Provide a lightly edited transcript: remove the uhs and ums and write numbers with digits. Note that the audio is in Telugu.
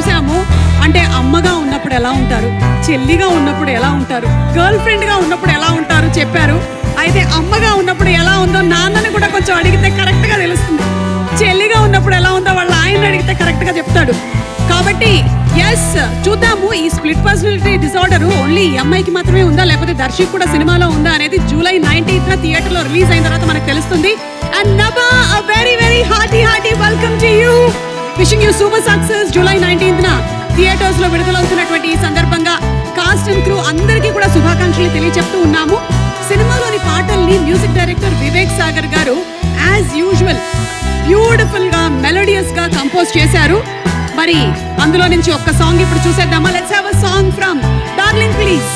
చూసాము. అంటే అమ్మగా ఉన్నప్పుడు ఎలా ఉంటారు, చెల్లిగా ఉన్నప్పుడు ఎలా ఉంటారు, గర్ల్ ఫ్రెండ్గా ఉన్నప్పుడు ఎలా ఉంటారు చెప్పారు. అయితే అమ్మగా ఉన్నప్పుడు ఎలా ఉందో నాన్నని కూడా కొంచెం అడిగితే కరెక్ట్గా తెలుస్తుంది. చెల్లిగా ఉన్నప్పుడు ఎలా ఉందో వాళ్ళ ఆయన అడిగితే కరెక్ట్గా చెప్తాడు. కాబట్టి ఎస్, చూద్దాము ఈ స్ప్లిట్ పర్సనాలిటీ డిసార్డర్ ఓన్లీ ఈ అమ్మాయికి మాత్రమే ఉందా, లేకపోతే దర్శక్ కూడా సినిమాలో ఉందా అనేది జూలై 19th థియేటర్లో రిలీజ్ అయిన తర్వాత మనకు తెలుస్తుంది. And Nabha, a very very hearty welcome to you. Wishing you super success. July 19th theatres లో విడుదలవుతున్నటువంటి ఈ సందర్భంగా కాస్ట్ అండ్ క్రూ అందరికీ కూడా శుభాకాంక్షలు తెలియజెప్తూ ఉన్నాము. సినిమాలోని పాటల్ని మ్యూజిక్ డైరెక్టర్ వివేక్ సాగర్ గారు యాజ్ యూజువల్ బ్యూటిఫుల్ గా మెలోడియస్ గా కంపోజ్ చేశారు. మరి అందులో నుంచి ఒక్క సాంగ్ ఇప్పుడు చూసేద్దామా? Let's have a song from darling please.